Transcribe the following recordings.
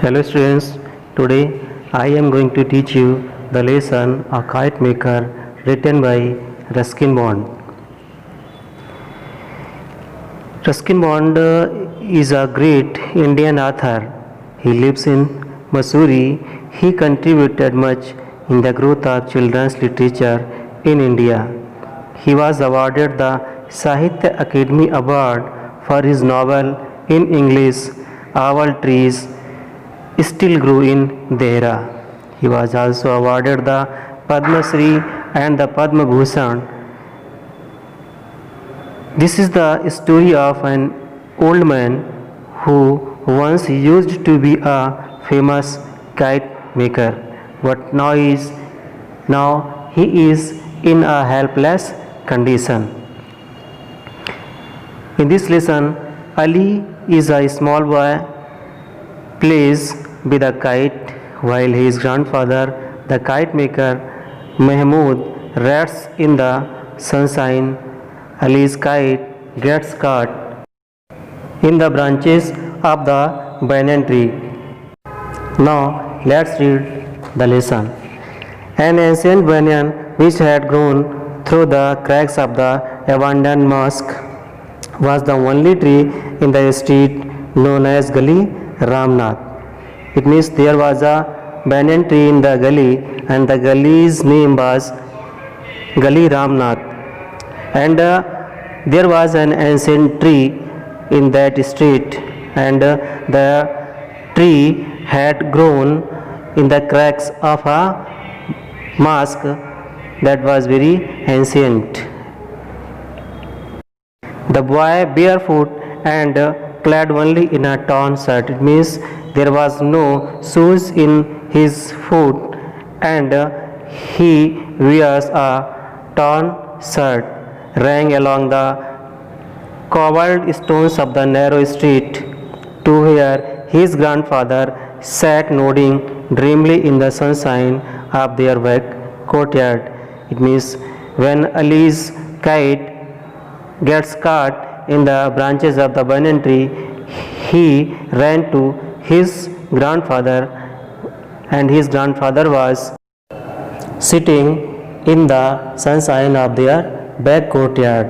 Hello students, today I am going to teach you the lesson A Kite Maker written by Ruskin Bond. Ruskin Bond is a great Indian author. He lives in Missouri. He contributed much in the growth of children's literature in India. He was awarded the Sahitya Academy Award for his novel in English, Owl Trees Still Grew in Dehra. He was also awarded the Padma Shri and the Padma Bhushan. This is the story of an old man who once used to be a famous kite maker, but now he is in a helpless condition. In this lesson, Ali is a small boy, plays with a kite while his grandfather, the kite maker Mahmood, rests in the sunshine. Ali's kite gets caught in the branches of the banyan tree. Now let's read the lesson. An ancient banyan which had grown through the cracks of the abandoned mosque was the only tree in the street known as Gali Ramnath. It means there was a banyan tree in the gully and the gully's name was Gali Ramnath, and there was an ancient tree in that street, and the tree had grown in the cracks of a mosque that was very ancient. The boy barefoot and clad only in a torn shirt. It means there was no shoes in his foot and he wears a torn shirt, rang along the cobbled stones of the narrow street to where his grandfather sat nodding dreamily in the sunshine of their back courtyard. It means when Ali's kite gets caught in the branches of the banyan tree, he ran to his grandfather, and his grandfather was sitting in the sunshine of their back courtyard.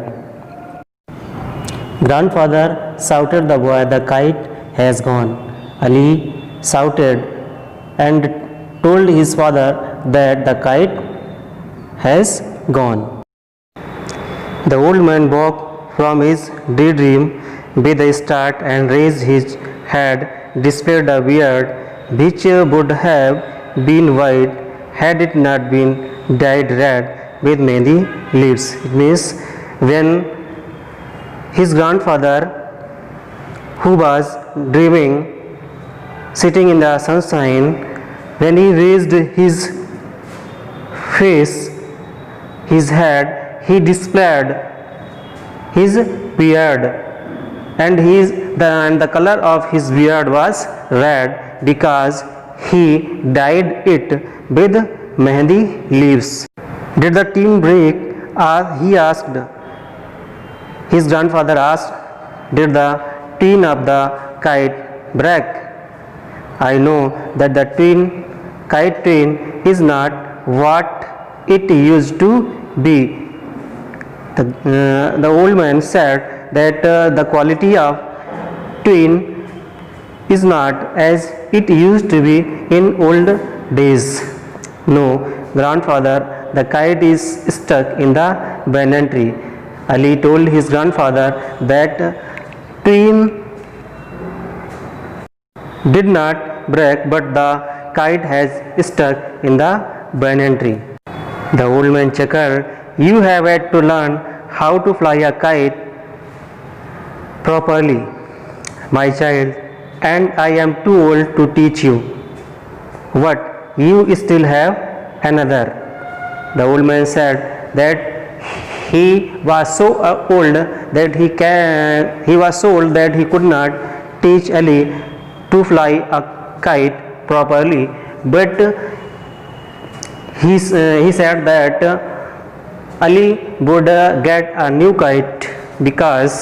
Grandfather shouted the boy, "The kite has gone." Ali shouted and told his father that the kite has gone. The old man woke from his daydream with a start and raised his head, displayed a beard which would have been white had it not been dyed red with mehndi leaves. It means when his grandfather, who was dreaming, sitting in the sunshine, when he raised his face, his head, he displayed his beard, and the color of his beard was red because he dyed it with mehndi leaves. Did the tin break? He asked. His grandfather asked, "Did the tin of the kite break?" "I know that the kite tin is not what it used to be." The old man said that the quality of tin is not as it used to be in old days. "No, grandfather, the kite is stuck in the banyan tree." Ali told his grandfather that tin did not break, but the kite has stuck in the banyan tree. The old man chuckled. "You have had to learn how to fly a kite properly, my child, and I am too old to teach you." "What, you still have another?" The old man said that he was so old that he could not teach Ali to fly a kite properly, but he said that Ali would get a new kite because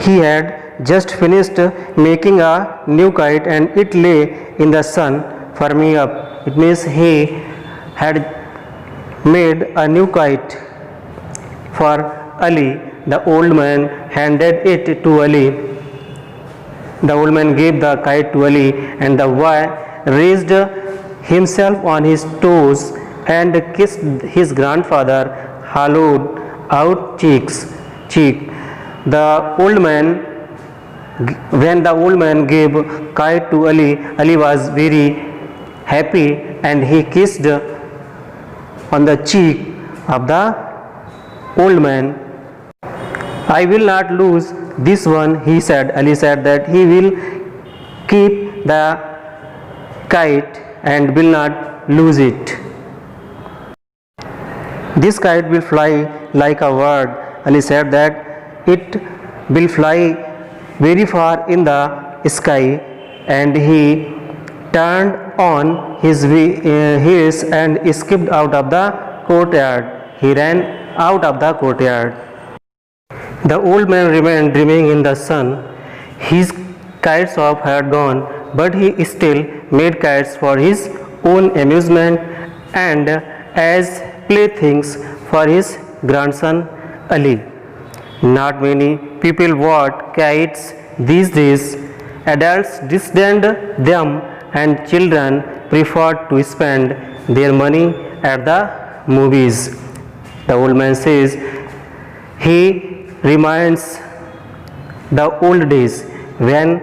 he had just finished making a new kite and it lay in the sun firming up. It means he had made a new kite for Ali. The old man handed it to Ali. The old man gave the kite to Ali, and the boy raised himself on his toes and kissed his grandfather hollowed out cheek. The old man, when the old man gave kite to Ali, Ali was very happy and he kissed on the cheek of the old man. I will not lose this one, he said. Ali said that he will keep the kite and will not lose it. This kite will fly like a bird. Ali said that it will fly very far in the sky, and he turned on his heels and skipped out of the courtyard. He ran out of the courtyard. The old man remained dreaming in the sun. His kite shop had gone, but he still made kites for his own amusement and as playthings for his grandson Ali. Not many people bought kites these days. Adults disdained them and children preferred to spend their money at the movies. The old man says he reminds the old days when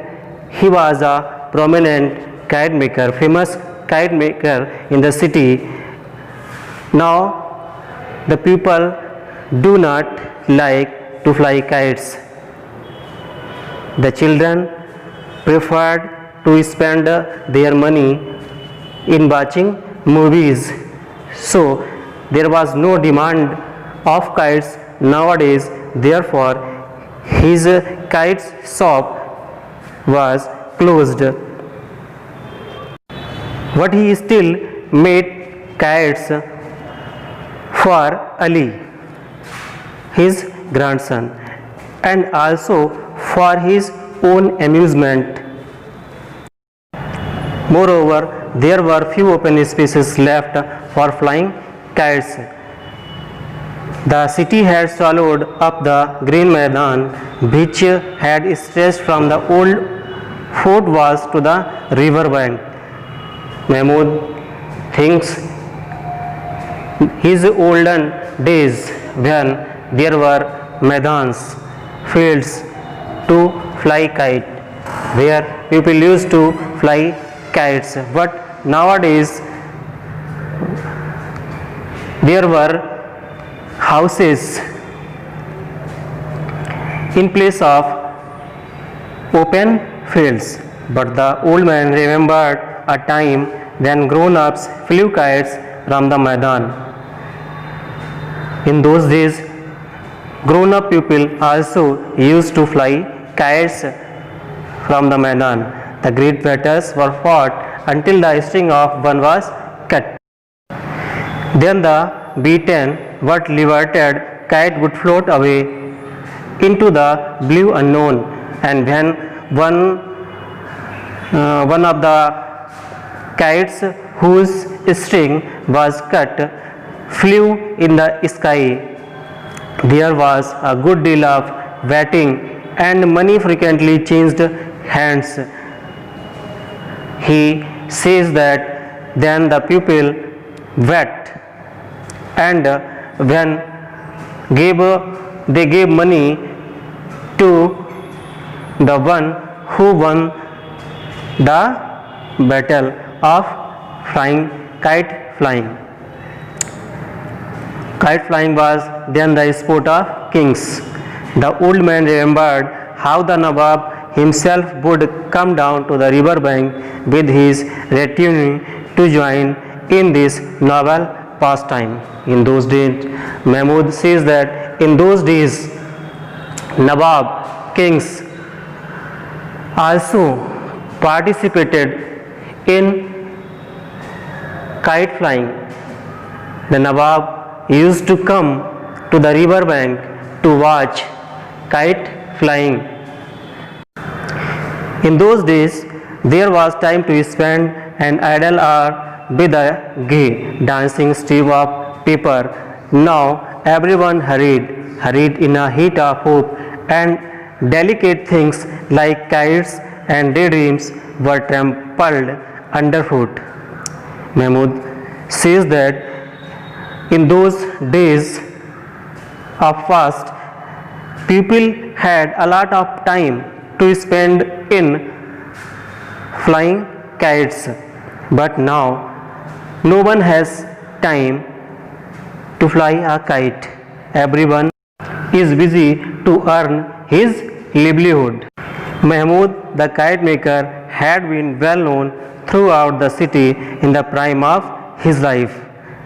he was a prominent kite maker, famous kite maker in the city. Now the people do not like to fly kites. The children preferred to spend their money in watching movies. So there was no demand of kites nowadays. Therefore his kite shop was closed. But he still made kites for Ali, his grandson, and also for his own amusement. Moreover, there were few open spaces left for flying kites. The city had swallowed up the green Maidan, which had stretched from the old fort walls to the river bank. Mahmud thinks his olden days when there were Maidans, fields to fly kite, where people used to fly kites, but nowadays there were houses in place of open fields. But the old man remembered a time when grown-ups flew kites from the Maidan. In those days, grown-up people also used to fly kites from the Maidan. The great battles were fought until the string of one was cut. Then the beaten but liberated kite would float away into the blue unknown, and when one of the kites whose string was cut flew in the sky, there was a good deal of waiting and money frequently changed hands. He says that then the people wept, and when they gave money to the one who won the battle of kite flying. Kite flying was then the sport of kings. The old man remembered how the Nawab himself would come down to the river bank with his retinue to join in this novel pastime. In those days, Mahmud says that in those days, Nawab kings also participated in kite flying. The Nawab used to come to the river bank to watch kite flying. In those days, there was time to spend an idle hour with a gay, dancing stream of people. Now everyone hurried in a heat of hope, and delicate things like kites and daydreams were trampled underfoot. Mahmud says that in those days of fast, people had a lot of time to spend in flying kites, but now no one has time to fly a kite. Everyone is busy to earn his livelihood. Mahmud, the kite maker, had been well known throughout the city in the prime of his life.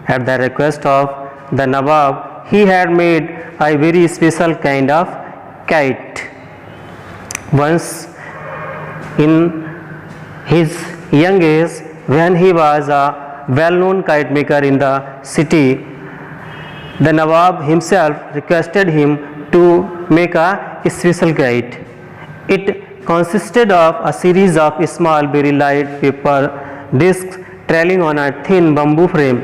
At the request of the Nawab, he had made a very special kind of kite. Once in his young age, when he was a well-known kite maker in the city, the Nawab himself requested him to make a special kite. It consisted of a series of small, very light paper discs trailing on a thin bamboo frame.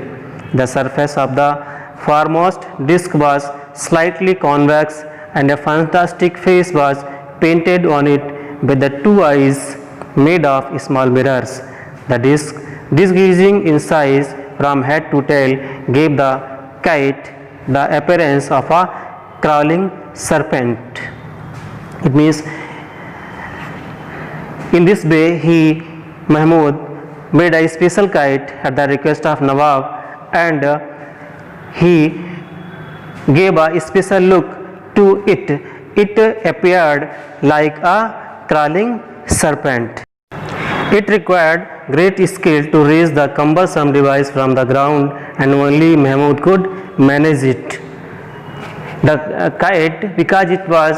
The surface of the foremost disc was slightly convex, and a fantastic face was painted on it with the two eyes made of small mirrors. The disc, decreasing in size from head to tail, gave the kite the appearance of a crawling serpent. It means in this way Mahmud made a special kite at the request of Nawab, and he gave a special look to it. It appeared like a crawling serpent. It required great skill to raise the cumbersome device from the ground, and only Mahmud could manage it. The kite, because it was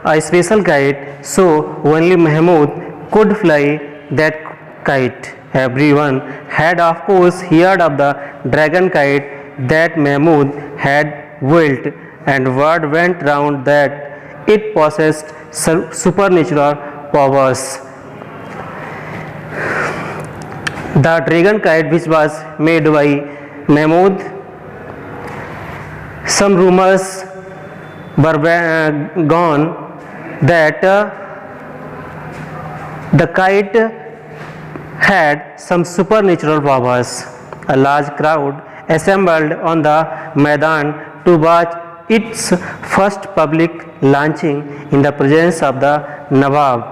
a special kite, so only Mahmud could fly that kite. Everyone had of course heard of the dragon kite that Mahmud had built, and word went round that it possessed supernatural powers. The dragon kite, which was made by Mahmud, some rumors were gone that the kite had some supernatural powers. A large crowd assembled on the Maidan to watch its first public launching in the presence of the Nawab.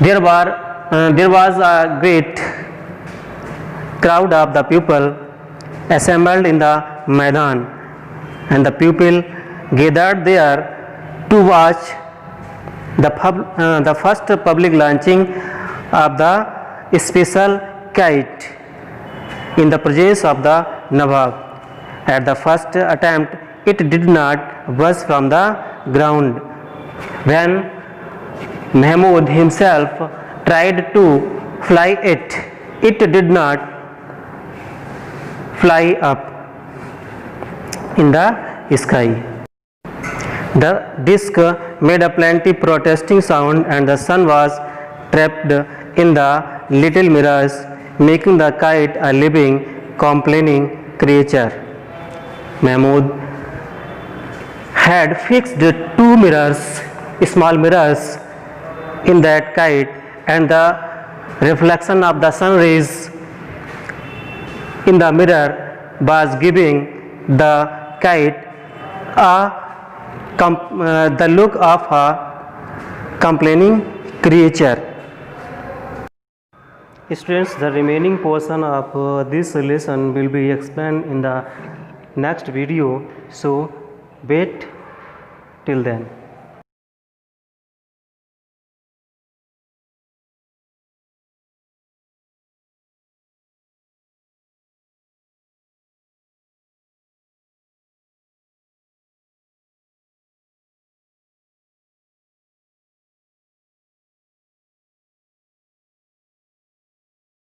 There was a great crowd of the people assembled in the Maidan, and the people gathered there to watch the first public launching of the special kite in the presence of the Nawab. At the first attempt, it did not budge from the ground. When Mahmud himself tried to fly it, it did not fly up in the sky. The disc made a plenty protesting sound, and the sun was trapped in the little mirrors, making the kite a living, complaining creature. Mahmud had fixed two mirrors, small mirrors, in that kite, and the reflection of the sun rays in the mirror was giving the kite the look of a complaining creature. Students, the remaining portion of this lesson will be explained in the next video, so wait till then.